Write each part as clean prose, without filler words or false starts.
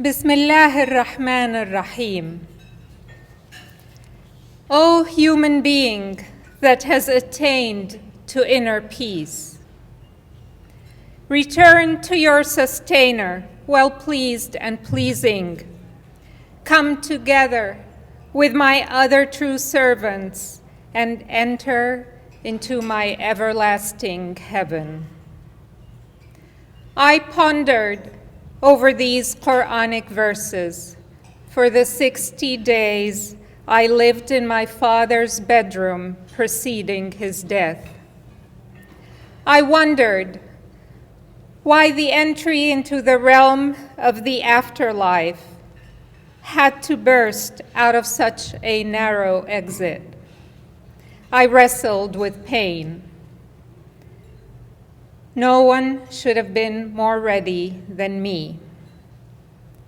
Bismillah ar-Rahman ar-Rahim. O human being that has attained to inner peace, return to your sustainer, well-pleased and pleasing. Come together with my other true servants and enter into my everlasting heaven. I pondered over these Quranic verses for the 60 days I lived in my father's bedroom preceding his death. I wondered why the entry into the realm of the afterlife had to burst out of such a narrow exit. I wrestled with pain. No one should have been more ready than me.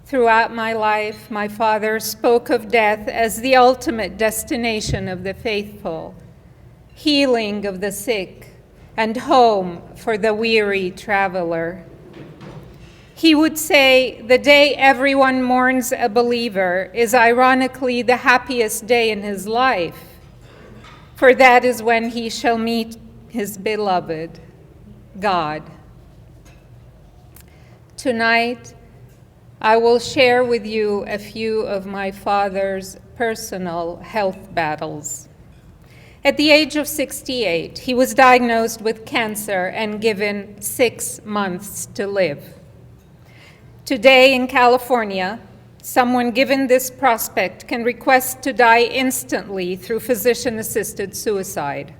Throughout my life, my father spoke of death as the ultimate destination of the faithful, healing of the sick, and home for the weary traveler. He would say, the day everyone mourns a believer is ironically the happiest day in his life, for that is when he shall meet his beloved, God. Tonight, I will share with you a few of my father's personal health battles. At the age of 68, he was diagnosed with cancer and given 6 months to live. Today in California, someone given this prospect can request to die instantly through physician-assisted suicide.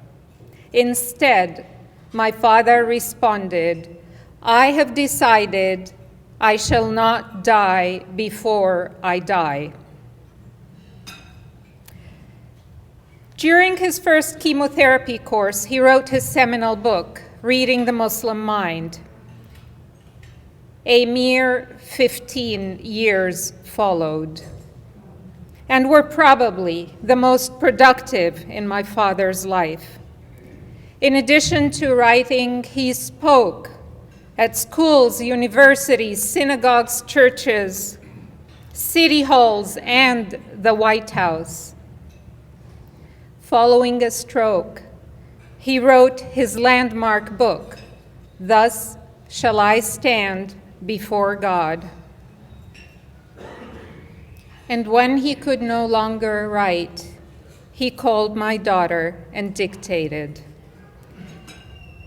Instead, my father responded, I have decided I shall not die before I die. During his first chemotherapy course, he wrote his seminal book, Reading the Muslim Mind. A mere 15 years followed, and were probably the most productive in my father's life. In addition to writing, he spoke at schools, universities, synagogues, churches, city halls, and the White House. Following a stroke, he wrote his landmark book, Thus Shall I Stand Before God. And when he could no longer write, he called my daughter and dictated.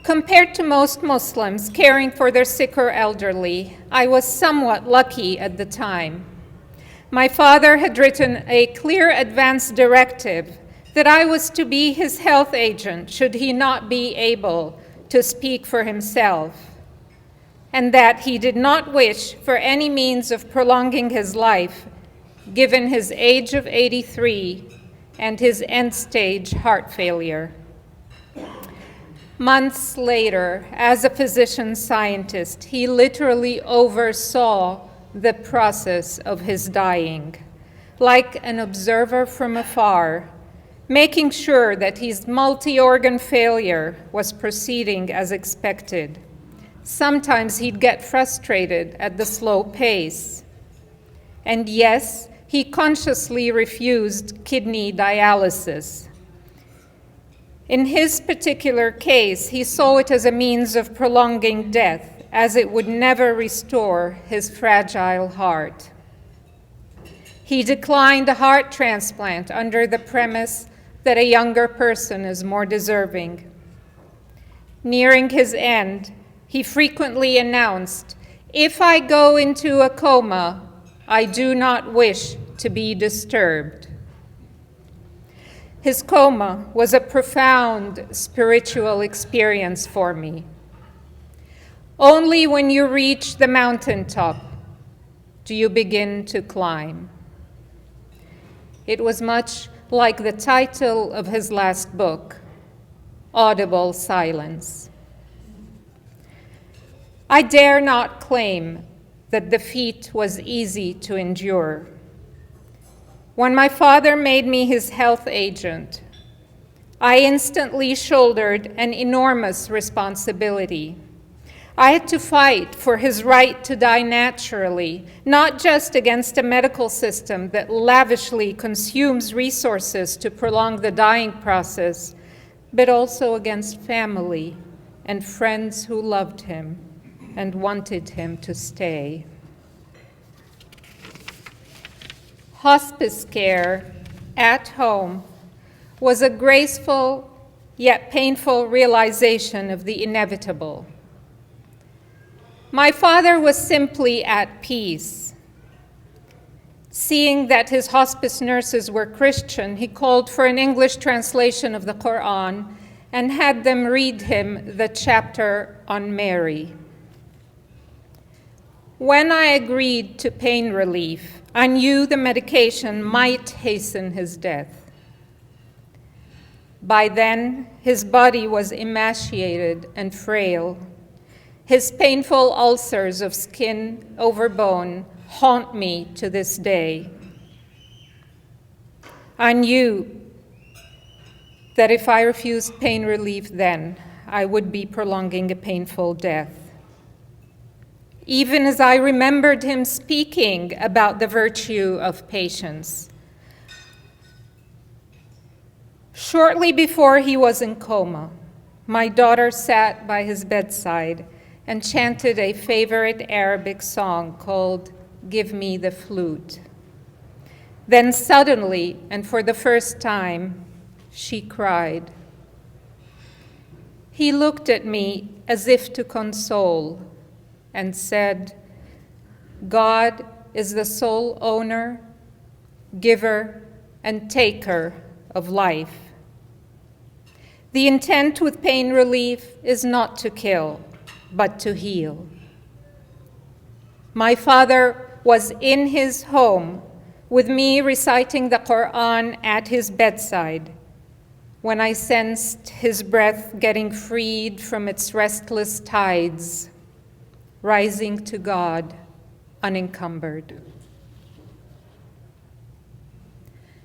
Compared to most Muslims caring for their sick or elderly, I was somewhat lucky at the time. My father had written a clear advance directive that I was to be his health agent should he not be able to speak for himself, and that he did not wish for any means of prolonging his life, given his age of 83 and his end-stage heart failure. Months later, as a physician-scientist, he literally oversaw the process of his dying, like an observer from afar, making sure that his multi-organ failure was proceeding as expected. Sometimes he'd get frustrated at the slow pace. And yes, he consciously refused kidney dialysis. In his particular case, he saw it as a means of prolonging death, as it would never restore his fragile heart. He declined a heart transplant under the premise that a younger person is more deserving. Nearing his end, he frequently announced, "If I go into a coma, I do not wish to be disturbed." His coma was a profound spiritual experience for me. Only when you reach the mountaintop do you begin to climb. It was much like the title of his last book, Audible Silence. I dare not claim that the feat was easy to endure. When my father made me his health agent, I instantly shouldered an enormous responsibility. I had to fight for his right to die naturally, not just against a medical system that lavishly consumes resources to prolong the dying process, but also against family and friends who loved him and wanted him to stay. Hospice care at home was a graceful yet painful realization of the inevitable. My father was simply at peace. Seeing that his hospice nurses were Christian, he called for an English translation of the Quran and had them read him the chapter on Mary. When I agreed to pain relief, I knew the medication might hasten his death. By then, his body was emaciated and frail. His painful ulcers of skin over bone haunt me to this day. I knew that if I refused pain relief then, I would be prolonging a painful death. Even as I remembered him speaking about the virtue of patience. Shortly before he was in coma, my daughter sat by his bedside and chanted a favorite Arabic song called "Give Me the Flute." Then suddenly, and for the first time, she cried. He looked at me as if to console and said, "God is the sole owner, giver, and taker of life. The intent with pain relief is not to kill, but to heal." My father was in his home with me reciting the Quran at his bedside when I sensed his breath getting freed from its restless tides, rising to God unencumbered.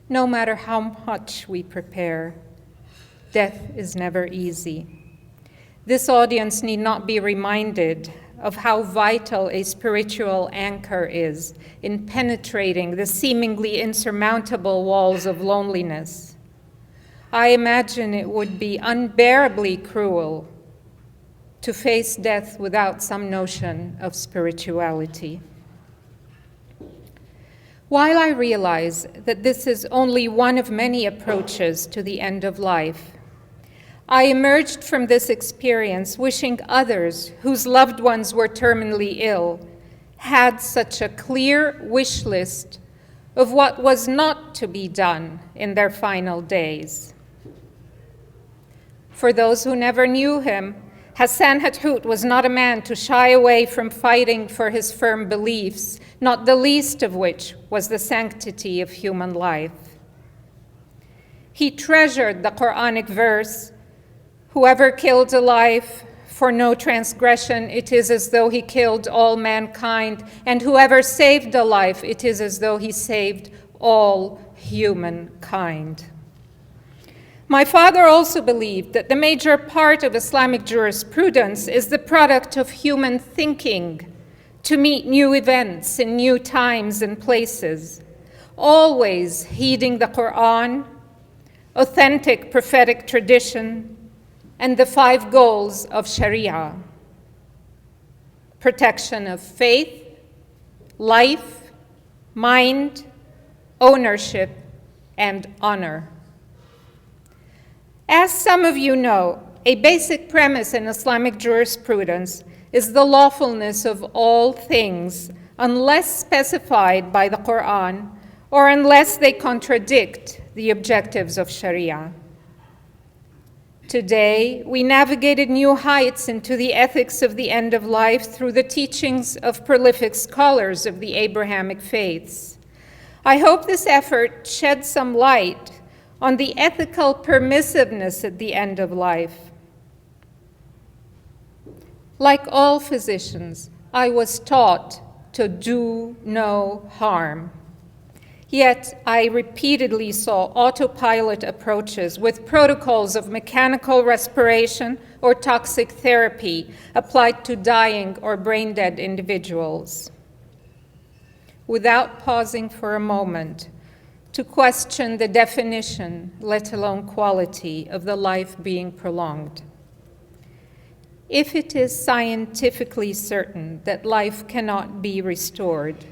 No matter how much we prepare, death is never easy. This audience need not be reminded of how vital a spiritual anchor is in penetrating the seemingly insurmountable walls of loneliness. I imagine it would be unbearably cruel to face death without some notion of spirituality. While I realize that this is only one of many approaches to the end of life, I emerged from this experience wishing others whose loved ones were terminally ill had such a clear wish list of what was not to be done in their final days. For those who never knew him, Hassan Hathout was not a man to shy away from fighting for his firm beliefs, not the least of which was the sanctity of human life. He treasured the Quranic verse, "Whoever killed a life for no transgression, it is as though he killed all mankind, and whoever saved a life, it is as though he saved all humankind." My father also believed that the major part of Islamic jurisprudence is the product of human thinking to meet new events in new times and places, always heeding the Quran, authentic prophetic tradition, and the 5 goals of Sharia: protection of faith, life, mind, ownership, and honor. As some of you know, a basic premise in Islamic jurisprudence is the lawfulness of all things unless specified by the Quran or unless they contradict the objectives of Sharia. Today, we navigated new heights into the ethics of the end of life through the teachings of prolific scholars of the Abrahamic faiths. I hope this effort sheds some light on the ethical permissiveness at the end of life. Like all physicians, I was taught to do no harm. Yet I repeatedly saw autopilot approaches with protocols of mechanical respiration or toxic therapy applied to dying or brain-dead individuals. Without pausing for a moment to question the definition, let alone quality, of the life being prolonged. If it is scientifically certain that life cannot be restored,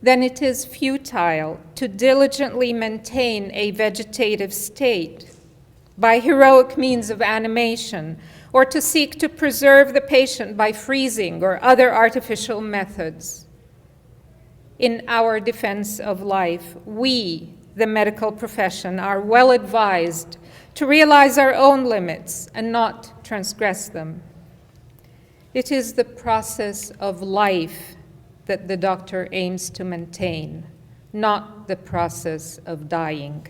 then it is futile to diligently maintain a vegetative state by heroic means of animation, or to seek to preserve the patient by freezing or other artificial methods. In our defense of life, we, the medical profession, are well advised to realize our own limits and not transgress them. It is the process of life that the doctor aims to maintain, not the process of dying.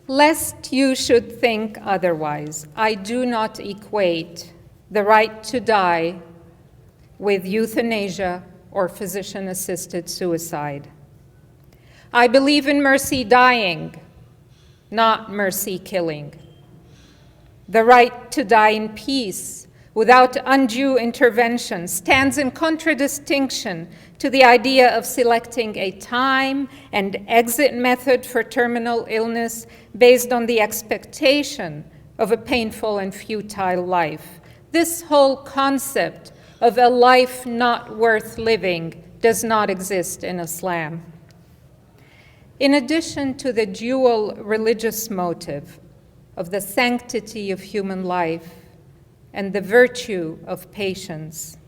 Lest you should think otherwise, I do not equate the right to die with euthanasia or physician-assisted suicide. I believe in mercy dying, not mercy killing. The right to die in peace without undue intervention stands in contradistinction to the idea of selecting a time and exit method for terminal illness based on the expectation of a painful and futile life. This whole concept of a life not worth living does not exist in Islam. In addition to the dual religious motive of the sanctity of human life and the virtue of patience,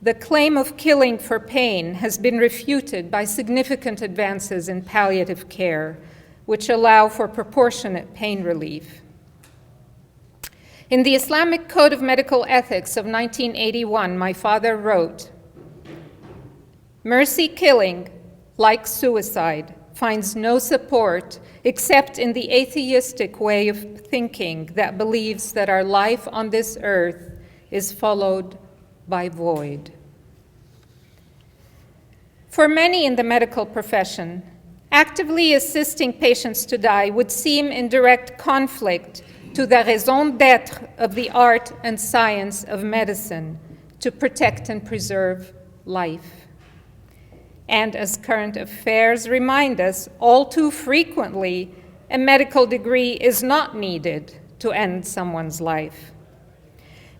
the claim of killing for pain has been refuted by significant advances in palliative care, which allow for proportionate pain relief. In the Islamic Code of Medical Ethics of 1981, my father wrote, "Mercy killing, like suicide, finds no support except in the atheistic way of thinking that believes that our life on this earth is followed by void." For many in the medical profession, actively assisting patients to die would seem in direct conflict to the raison d'être of the art and science of medicine, to protect and preserve life. And as current affairs remind us, all too frequently, a medical degree is not needed to end someone's life.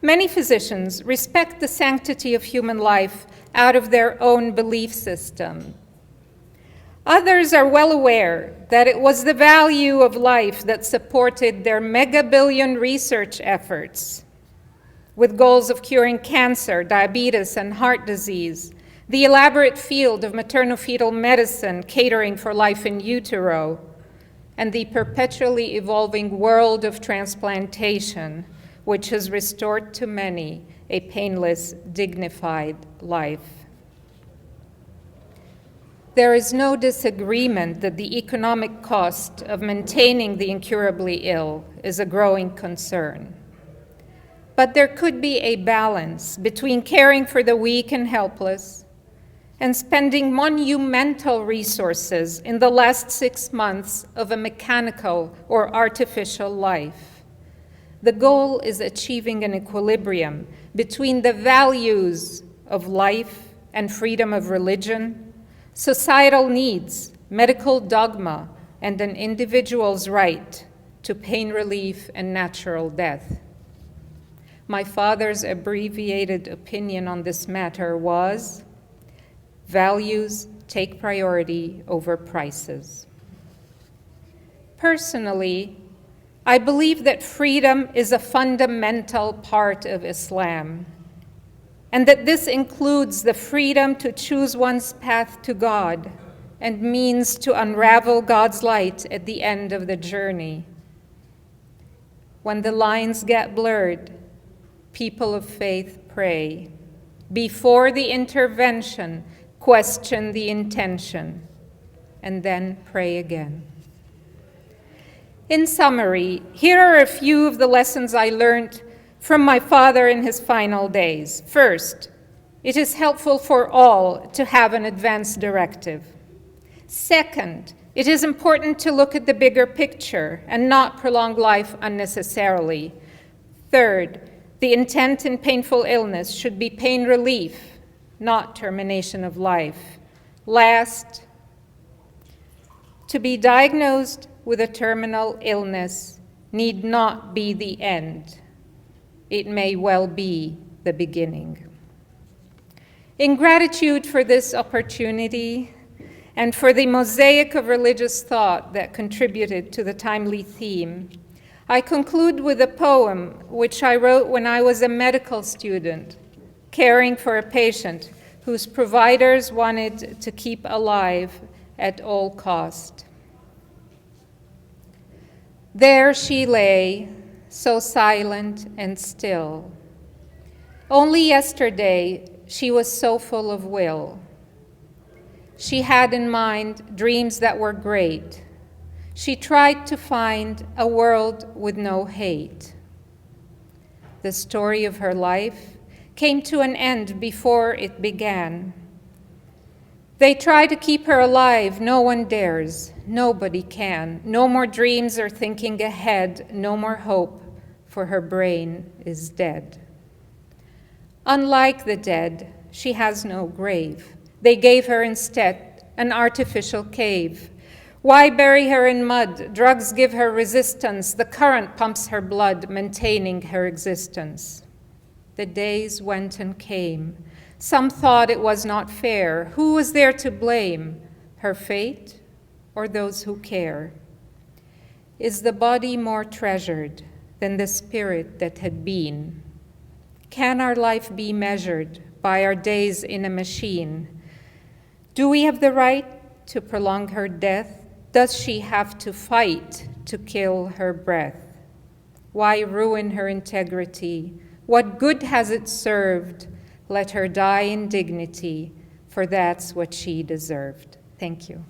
Many physicians respect the sanctity of human life out of their own belief system. Others are well aware that it was the value of life that supported their mega-billion research efforts, with goals of curing cancer, diabetes, and heart disease, the elaborate field of maternal-fetal medicine catering for life in utero, and the perpetually evolving world of transplantation, which has restored to many a painless, dignified life. There is no disagreement that the economic cost of maintaining the incurably ill is a growing concern. But there could be a balance between caring for the weak and helpless and spending monumental resources in the last 6 months of a mechanical or artificial life. The goal is achieving an equilibrium between the values of life and freedom of religion, societal needs, medical dogma, and an individual's right to pain relief and natural death. My father's abbreviated opinion on this matter was, values take priority over prices. Personally, I believe that freedom is a fundamental part of Islam, and that this includes the freedom to choose one's path to God and means to unravel God's light at the end of the journey. When the lines get blurred, people of faith pray. Before the intervention, question the intention, and then pray again. In summary, here are a few of the lessons I learned from my father in his final days. First, it is helpful for all to have an advance directive. Second, It is important to look at the bigger picture and not prolong life unnecessarily. Third, the intent in painful illness should be pain relief, not termination of life. Last, to be diagnosed with a terminal illness need not be the end. It may well be the beginning. In gratitude for this opportunity and for the mosaic of religious thought that contributed to the timely theme, I conclude with a poem which I wrote when I was a medical student, caring for a patient whose providers wanted to keep alive at all cost. There she lay, so silent and still. Only yesterday, she was so full of will. She had in mind dreams that were great. She tried to find a world with no hate. The story of her life came to an end before it began. They try to keep her alive, no one dares, nobody can. No more dreams or thinking ahead, no more hope, for her brain is dead. Unlike the dead, she has no grave. They gave her instead an artificial cave. Why bury her in mud? Drugs give her resistance. The current pumps her blood, maintaining her existence. The days went and came. Some thought it was not fair. Who was there to blame? Her fate or those who care? Is the body more treasured than the spirit that had been? Can our life be measured by our days in a machine? Do we have the right to prolong her death? Does she have to fight to kill her breath? Why ruin her integrity? What good has it served? Let her die in dignity, for that's what she deserved. Thank you.